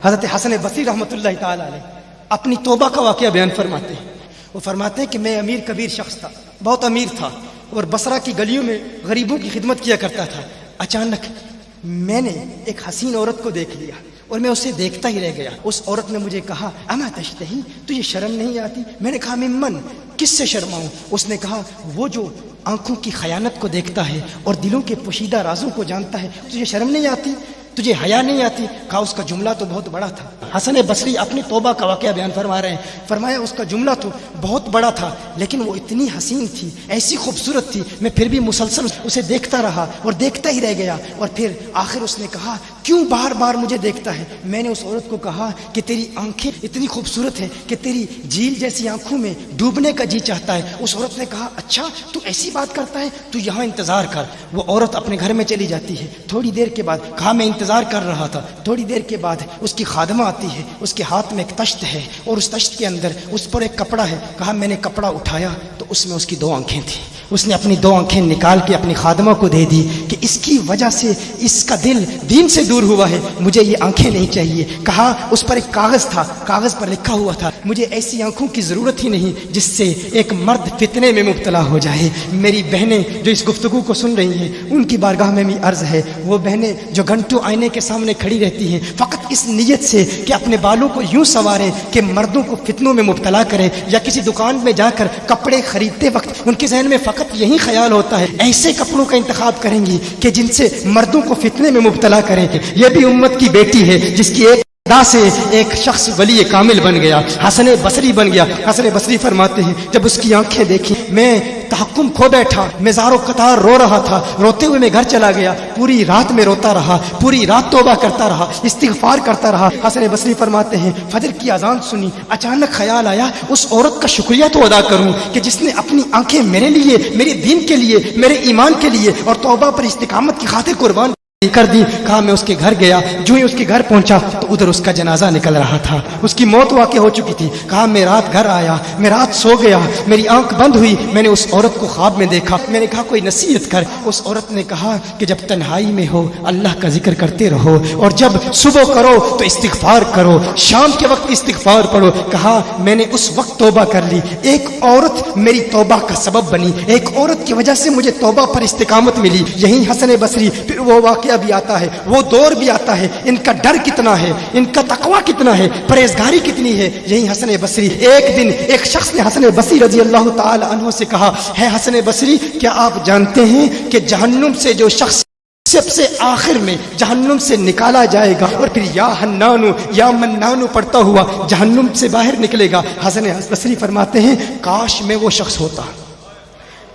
حضرت حسن بصری رحمۃ اللہ تعالی علیہ اپنی توبہ کا واقعہ بیان فرماتے ہیں. وہ فرماتے ہیں کہ میں امیر کبیر شخص تھا، بہت امیر تھا، اور بصرہ کی گلیوں میں غریبوں کی خدمت کیا کرتا تھا. اچانک میں نے ایک حسین عورت کو دیکھ لیا اور میں اسے دیکھتا ہی رہ گیا. اس عورت نے مجھے کہا اما تشتہی، تجھے شرم نہیں آتی؟ میں نے کہا ممن، کس سے شرماؤں؟ اس نے کہا وہ جو آنکھوں کی خیانت کو دیکھتا ہے اور دلوں کے پوشیدہ رازوں کو جانتا ہے، تجھے شرم نہیں آتی؟ تجھے حیا نہیں آتی؟ کہا اس کا جملہ تو بہت بڑا تھا. حسن بصری اپنی توبہ کا واقعہ بیان فرما رہے ہیں. فرمایا اس کا جملہ تو بہت بڑا تھا، لیکن وہ اتنی حسین تھی، ایسی خوبصورت تھی، میں پھر بھی مسلسل اسے دیکھتا رہا اور دیکھتا ہی رہ گیا. اور پھر آخر اس نے کہا کیوں بار بار مجھے دیکھتا ہے؟ میں نے اس عورت کو کہا کہ تیری آنکھیں اتنی خوبصورت ہیں کہ تیری جھیل جیسی آنکھوں میں ڈوبنے کا جی چاہتا ہے. اس عورت نے کہا اچھا تو ایسی بات کرتا ہے، تو یہاں انتظار کر. وہ عورت اپنے گھر میں چلی جاتی ہے. تھوڑی دیر کے بعد کہا میں انتظار کر رہا تھا. تھوڑی دیر کے بعد اس کی خادمہ آتی ہے، اس کے ہاتھ میں ایک تشت ہے اور اس تشت کے اندر اس پر ایک کپڑا ہے. کہا میں نے کپڑا اٹھایا تو اس میں اس کی 2 آنکھیں تھیں. اس نے اپنی 2 آنکھیں نکال کے اپنی خادمہ کو دے دی کہ اس کی وجہ سے اس کا دل دین سے دور ہوا ہے، مجھے یہ آنکھیں نہیں چاہیے. کہا اس پر ایک کاغذ تھا، کاغذ پر لکھا ہوا تھا مجھے ایسی آنکھوں کی ضرورت ہی نہیں جس سے ایک مرد فتنے میں مبتلا ہو جائے. میری بہنیں جو اس گفتگو کو سن رہی ہیں ان کی بارگاہ میں بھی عرض ہے، وہ بہنیں جو گھنٹوں آئینے کے سامنے کھڑی رہتی ہیں فقط اس نیت سے کہ اپنے بالوں کو یوں سنواریں کہ مردوں کو فتنوں میں مبتلا کریں، یا کسی دکان میں جا کر کپڑے خریدتے وقت ان کے ذہن میں فقط یہی خیال ہوتا ہے ایسے کپڑوں کا انتخاب کریں گی کہ جن سے مردوں کو فتنے میں مبتلا کریں. یہ بھی امت کی بیٹی ہے جس کی ایک ادا سے ایک شخص ولی کامل بن گیا، حسن بصری بن گیا. حسن بصری فرماتے ہیں جب اس کی آنکھیں دیکھی میں تحکم کھو بیٹھا، میں زارو قطار رو رہا تھا. روتے ہوئے میں گھر چلا گیا، پوری رات میں روتا رہا، پوری رات توبہ کرتا رہا، استغفار کرتا رہا. حسن بصری فرماتے ہیں فجر کی اذان سنی، اچانک خیال آیا اس عورت کا شکریہ تو ادا کروں کہ جس نے اپنی آنکھیں میرے لیے، میرے دین کے لیے، میرے ایمان کے لیے اور توبہ پر استقامت کی خاطر قربان کر دی. کہا میں اس کے گھر گیا، جو ہی اس کے گھر پہنچا تو ادھر اس کا جنازہ نکل رہا تھا، اس کی موت واقع ہو چکی تھی. کہا میں رات گھر آیا، میں رات سو گیا، میری آنکھ بند ہوئی، میں نے اس عورت کو خواب میں دیکھا. میں نے کہا کوئی نصیحت کر. اس عورت نے کہا کہ جب تنہائی میں ہو اللہ کا ذکر کرتے رہو، اور جب صبح کرو تو استغفار کرو، شام کے وقت استغفار پڑھو. کہا میں نے اس وقت توبہ کر لی، ایک عورت میری توبہ کا سبب بنی، ایک عورت کی وجہ سے مجھے توبہ پر استقامت ملی. یہی حسن بصری. پھر وہ واقعہ بھی آتا ہے، وہ دور بھی آتا ہے، ان کا ڈر کتنا ہے، ان کا تقوی کتنا ہے، پرہیزگاری کتنی ہے. یہی حسن بصری. ایک دن ایک شخص نے حسن بصری رضی اللہ تعالی عنہ سے کہا ہے حسن بصری کیا آپ جانتے ہیں کہ جہنم سے جو شخص سب سے آخر میں جہنم سے نکالا جائے گا اور پھر یا حنانو یا منانو پڑھتا ہوا جہنم سے باہر نکلے گا. حسن بصری فرماتے ہیں کاش میں وہ شخص ہوتا،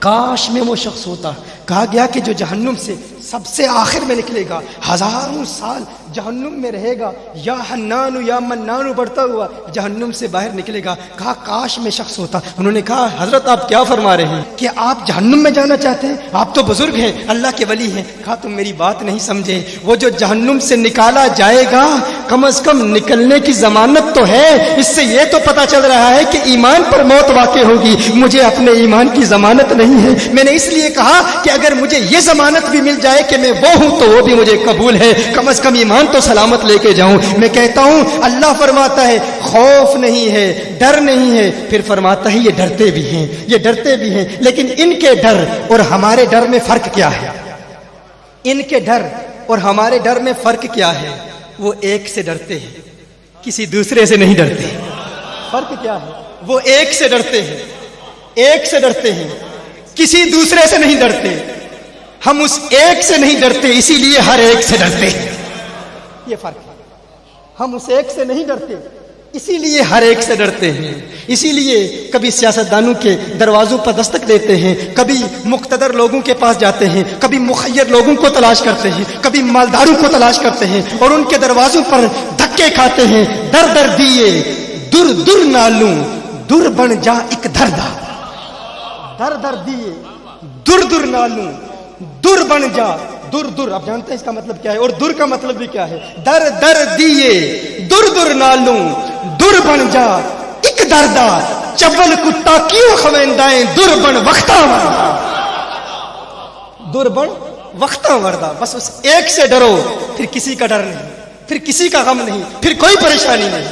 کاش میں وہ شخص ہوتا. کہا گیا کہ جو جہنم سے سب سے آخر میں نکلے گا، ہزاروں سال جہنم میں رہے گا، یا حنانو یا منانو بڑھتا ہوا جہنم سے باہر نکلے گا. کہا کاش میں شخص ہوتا. انہوں نے کہا حضرت آپ کیا فرما رہے ہیں کہ آپ جہنم میں جانا چاہتے ہیں؟ آپ تو بزرگ ہیں، اللہ کے ولی ہیں. کہا تم میری بات نہیں سمجھے، وہ جو جہنم سے نکالا جائے گا کم از کم نکلنے کی ضمانت تو ہے. اس سے یہ تو پتا چل رہا ہے کہ ایمان پر موت واقع ہوگی. مجھے اپنے ایمان کی ضمانت نہیں ہے. میں نے اس لیے کہا کہ اگر مجھے یہ ضمانت بھی مل جائے کہ میں وہ ہوں تو وہ بھی مجھے قبول ہے، کم از کم ایمان تو سلامت لے کے جاؤں. میں کہتا ہوں اللہ فرماتا ہے خوف نہیں ہے، ڈر نہیں ہے. پھر فرماتا ہے یہ ڈرتے بھی ہیں، یہ ڈرتے بھی ہیں. لیکن ان کے ڈر اور ہمارے ڈر میں فرق کیا ہے؟ ان کے ڈر اور ہمارے ڈر میں فرق کیا ہے؟ وہ ایک سے ڈرتے ہیں، کسی دوسرے سے نہیں ڈرتے. فرق کیا ہے؟ وہ ایک سے ڈرتے ہیں، ایک سے ڈرتے ہیں، کسی دوسرے سے نہیں ڈرتے. ہم اس ایک سے نہیں ڈرتے، اسی لیے ہر ایک سے ڈرتے. یہ فرق ہے. ہم اس ایک سے نہیں ڈرتے، اسی لیے ہر ایک سے ڈرتے ہیں. اسی لیے کبھی سیاستدانوں کے دروازوں پر دستک دیتے ہیں، کبھی مقتدر لوگوں کے پاس جاتے ہیں، کبھی مخیر لوگوں کو تلاش کرتے ہیں، کبھی مالداروں کو تلاش کرتے ہیں اور ان کے دروازوں پر دھکے کھاتے ہیں. در در دیے در در نالوں در بن جا ایک دھردا. در در دیے در در نالوں در بن جا. در در آپ جانتے ہیں اس کا مطلب کیا ہے، اور در کا مطلب بھی کیا ہے؟ در در دیے در در نالوں در بن جا ایک دردا. چول کتا کیوں خویندائیں در بن وقتا وردا. در بن وقتا وردا. بس اس ایک سے ڈرو، پھر کسی کا ڈر نہیں. پھر کسی کا غم نہیں، پھر کوئی پریشانی نہیں۔